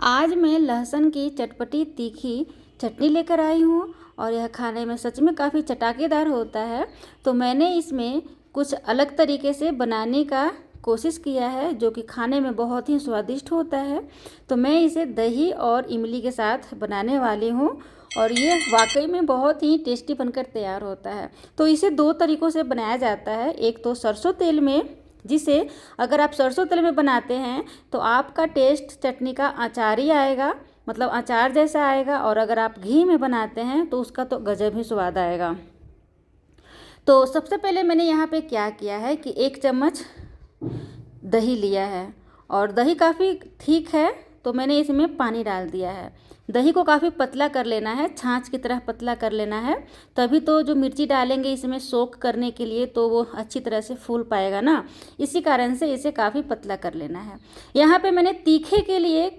आज मैं लहसुन की चटपटी तीखी चटनी लेकर आई हूँ और यह खाने में सच में काफ़ी चटाकेदार होता है। तो मैंने इसमें कुछ अलग तरीके से बनाने का कोशिश किया है जो कि खाने में बहुत ही स्वादिष्ट होता है। तो मैं इसे दही और इमली के साथ बनाने वाली हूँ और ये वाकई में बहुत ही टेस्टी बनकर तैयार होता है। तो इसे दो तरीक़ों से बनाया जाता है। एक तो सरसों तेल में, जिसे अगर आप सरसों तेल में बनाते हैं तो आपका टेस्ट चटनी का अचार ही आएगा, मतलब अचार जैसा आएगा। और अगर आप घी में बनाते हैं तो उसका तो गजब ही स्वाद आएगा। तो सबसे पहले मैंने यहाँ पे क्या किया है कि 1 चम्मच दही लिया है और दही काफ़ी ठीक है तो मैंने इसमें पानी डाल दिया है। दही को काफ़ी पतला कर लेना है, छाछ की तरह पतला कर लेना है, तभी तो जो मिर्ची डालेंगे इसमें सोख करने के लिए तो वो अच्छी तरह से फूल पाएगा ना। इसी कारण से इसे काफ़ी पतला कर लेना है। यहाँ पे मैंने तीखे के लिए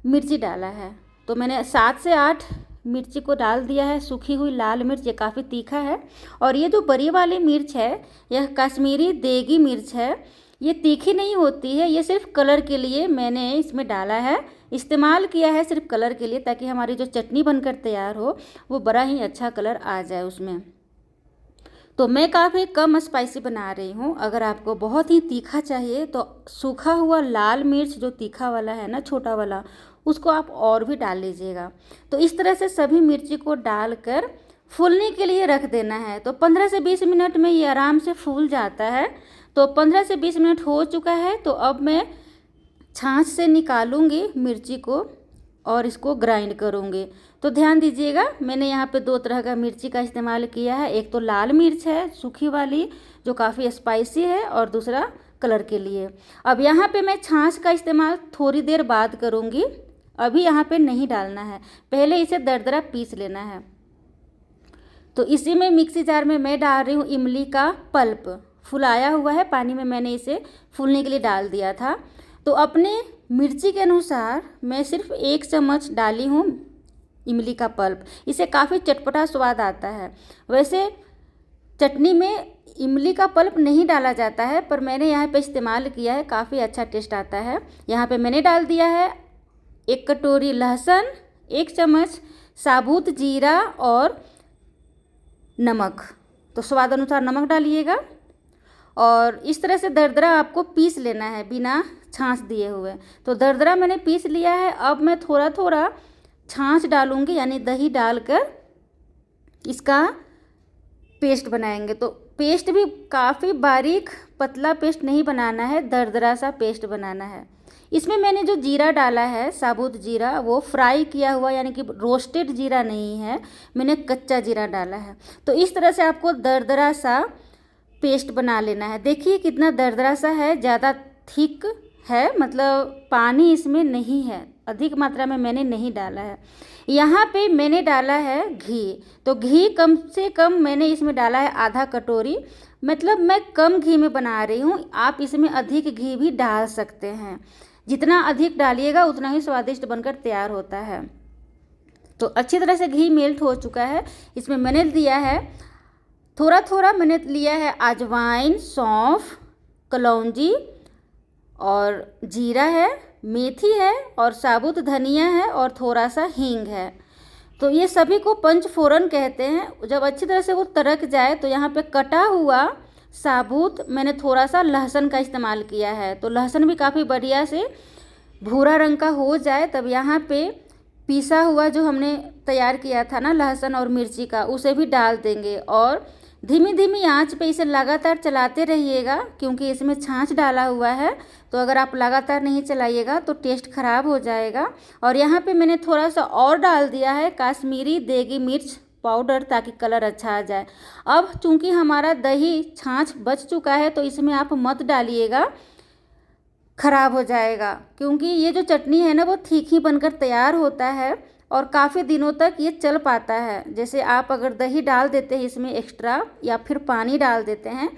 मिर्ची डाला है तो मैंने 7 से 8 मिर्ची को डाल दिया है। सूखी हुई लाल मिर्च, ये काफ़ी तीखा है। और ये जो बड़ी वाली मिर्च है यह कश्मीरी देगी मिर्च है। ये तीखी नहीं होती है, ये सिर्फ कलर के लिए मैंने इसमें डाला है, इस्तेमाल किया है सिर्फ कलर के लिए, ताकि हमारी जो चटनी बनकर तैयार हो वो बड़ा ही अच्छा कलर आ जाए उसमें। तो मैं काफ़ी कम स्पाइसी बना रही हूँ। अगर आपको बहुत ही तीखा चाहिए तो सूखा हुआ लाल मिर्च जो तीखा वाला है ना, छोटा वाला, उसको आप और भी डाल लीजिएगा। तो इस तरह से सभी मिर्ची को डालकर फूलने के लिए रख देना है। तो 15 से 20 मिनट में ये आराम से फूल जाता है। तो 15 से 20 मिनट हो चुका है तो अब मैं छाछ से निकालूंगी मिर्ची को और इसको ग्राइंड करूंगी। तो ध्यान दीजिएगा, मैंने यहाँ पे 2 तरह का मिर्ची का इस्तेमाल किया है। एक तो लाल मिर्च है सूखी वाली जो काफ़ी स्पाइसी है, और दूसरा कलर के लिए। अब यहाँ पे मैं छाछ का इस्तेमाल थोड़ी देर बाद करूँगी, अभी यहाँ पे नहीं डालना है। पहले इसे दरदरा पीस लेना है। तो इसी में मिक्सी जार में मैं डाल रही हूँ इमली का पल्प, फुलाया हुआ है, पानी में मैंने इसे फूलने के लिए डाल दिया था। तो अपने मिर्ची के अनुसार मैं सिर्फ 1 चम्मच डाली हूँ इमली का पल्प। इसे काफ़ी चटपटा स्वाद आता है। वैसे चटनी में इमली का पल्प नहीं डाला जाता है, पर मैंने यहाँ पे इस्तेमाल किया है, काफ़ी अच्छा टेस्ट आता है। यहाँ पे मैंने डाल दिया है 1 कटोरी लहसुन, 1 चम्मच साबुत जीरा और नमक। तो स्वाद अनुसार नमक डालिएगा। और इस तरह से दरदरा आपको पीस लेना है बिना छाछ दिए हुए। तो दरदरा मैंने पीस लिया है। अब मैं थोड़ा थोड़ा छाछ डालूंगी, यानी दही डालकर इसका पेस्ट बनाएंगे। तो पेस्ट भी काफ़ी बारीक पतला पेस्ट नहीं बनाना है, दरदरा सा पेस्ट बनाना है। इसमें मैंने जो जीरा डाला है साबुत जीरा, वो फ्राई किया हुआ यानी कि रोस्टेड जीरा नहीं है, मैंने कच्चा जीरा डाला है। तो इस तरह से आपको दरदरा सा पेस्ट बना लेना है। देखिए कितना दरदरा सा है, ज़्यादा थिक है, मतलब पानी इसमें नहीं है, अधिक मात्रा में मैंने नहीं डाला है। यहाँ पे मैंने डाला है घी। तो घी कम से कम मैंने इसमें डाला है आधा कटोरी, मतलब मैं कम घी में बना रही हूँ। आप इसमें अधिक घी भी डाल सकते हैं, जितना अधिक डालिएगा उतना ही स्वादिष्ट बनकर तैयार होता है। तो अच्छी तरह से घी मेल्ट हो चुका है। इसमें मैंने दिया है थोड़ा थोड़ा, मैंने लिया है अजवाइन, सौंफ, कलौंजी और जीरा है, मेथी है और साबुत धनिया है और थोड़ा सा हींग है। तो ये सभी को पंचफोरन कहते हैं। जब अच्छी तरह से वो तड़क जाए तो यहाँ पे कटा हुआ साबुत मैंने थोड़ा सा लहसुन का इस्तेमाल किया है। तो लहसुन भी काफ़ी बढ़िया से भूरा रंग का हो जाए तब यहाँ पे पीसा हुआ जो हमने तैयार किया था ना लहसुन और मिर्ची का, उसे भी डाल देंगे। और धीमी धीमी आंच पे इसे लगातार चलाते रहिएगा, क्योंकि इसमें छाछ डाला हुआ है। तो अगर आप लगातार नहीं चलाइएगा तो टेस्ट ख़राब हो जाएगा। और यहाँ पे मैंने थोड़ा सा और डाल दिया है कश्मीरी देगी मिर्च पाउडर, ताकि कलर अच्छा आ जाए। अब चूँकि हमारा दही छाछ बच चुका है तो इसमें आप मत डालिएगा, ख़राब हो जाएगा, क्योंकि ये जो चटनी है ना वो ठीक ही बनकर तैयार होता है और काफ़ी दिनों तक ये चल पाता है। जैसे आप अगर दही डाल देते हैं इसमें एक्स्ट्रा या फिर पानी डाल देते हैं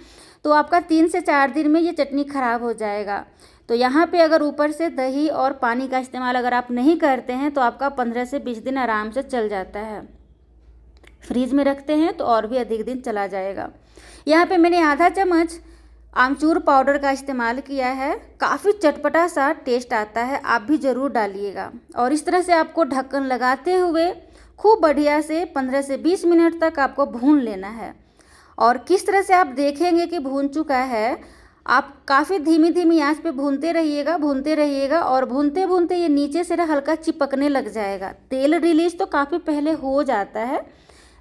तो आपका 3 से 4 दिन में ये चटनी ख़राब हो जाएगा। तो यहाँ पे अगर ऊपर से दही और पानी का इस्तेमाल अगर आप नहीं करते हैं तो आपका 15 से 20 दिन आराम से चल जाता है। फ्रीज में रखते हैं तो और भी अधिक दिन चला जाएगा। यहाँ पे मैंने आधा चम्मच आमचूर पाउडर का इस्तेमाल किया है। काफ़ी चटपटा सा टेस्ट आता है, आप भी ज़रूर डालिएगा। और इस तरह से आपको ढक्कन लगाते हुए खूब बढ़िया से 15 से 20 मिनट तक आपको भून लेना है। और किस तरह से आप देखेंगे कि भून चुका है, आप काफ़ी धीमी धीमी आंच पे भूनते रहिएगा और भूनते भूनते ये नीचे से ना हल्का चिपकने लग जाएगा। तेल रिलीज तो काफ़ी पहले हो जाता है,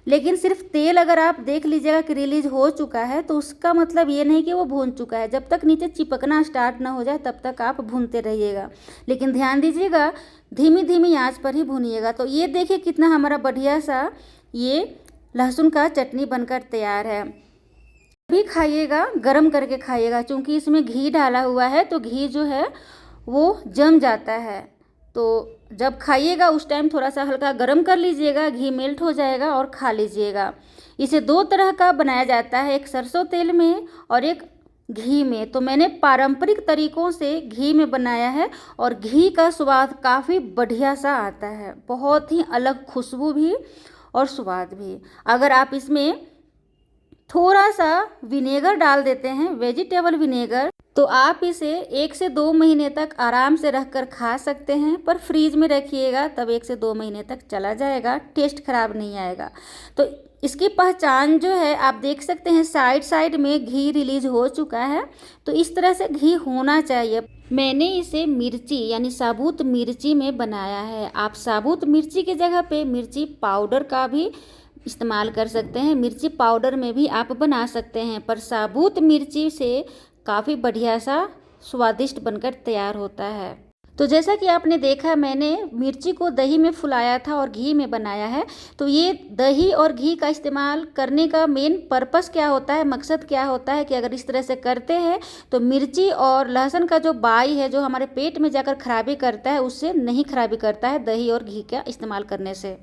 लेकिन सिर्फ तेल अगर आप देख लीजिएगा कि रिलीज हो चुका है तो उसका मतलब ये नहीं कि वो भून चुका है। जब तक नीचे चिपकना स्टार्ट ना हो जाए तब तक आप भूनते रहिएगा, लेकिन ध्यान दीजिएगा धीमी धीमी आंच पर ही भूनिएगा। तो ये देखिए कितना हमारा बढ़िया सा ये लहसुन का चटनी बनकर तैयार है। भी खाइएगा, गरम करके खाइएगा, क्योंकि इसमें घी डाला हुआ है तो घी जो है वो जम जाता है। तो जब खाइएगा उस टाइम थोड़ा सा हल्का गरम कर लीजिएगा, घी मेल्ट हो जाएगा और खा लीजिएगा। इसे 2 तरह का बनाया जाता है, एक सरसों तेल में और एक घी में। तो मैंने पारंपरिक तरीक़ों से घी में बनाया है और घी का स्वाद काफ़ी बढ़िया सा आता है, बहुत ही अलग खुशबू भी और स्वाद भी। अगर आप इसमें थोड़ा सा विनेगर डाल देते हैं, वेजिटेबल विनेगर, तो आप इसे 1 से 2 महीने तक आराम से रख कर खा सकते हैं। पर फ्रीज में रखिएगा तब 1 से 2 महीने तक चला जाएगा, टेस्ट खराब नहीं आएगा। तो इसकी पहचान जो है आप देख सकते हैं, साइड साइड में घी रिलीज हो चुका है, तो इस तरह से घी होना चाहिए। मैंने इसे मिर्ची यानी साबुत मिर्ची में बनाया है। आप साबुत मिर्ची की जगह पे मिर्ची पाउडर का भी इस्तेमाल कर सकते हैं, मिर्ची पाउडर में भी आप बना सकते हैं, पर साबुत मिर्ची से काफ़ी बढ़िया सा स्वादिष्ट बनकर तैयार होता है। तो जैसा कि आपने देखा, मैंने मिर्ची को दही में फुलाया था और घी में बनाया है। तो ये दही और घी का इस्तेमाल करने का मेन पर्पस क्या होता है, मकसद क्या होता है कि अगर इस तरह से करते हैं तो मिर्ची और लहसुन का जो बाई है जो हमारे पेट में जाकर खराबी करता है, उससे नहीं खराबी करता है दही और घी का इस्तेमाल करने से।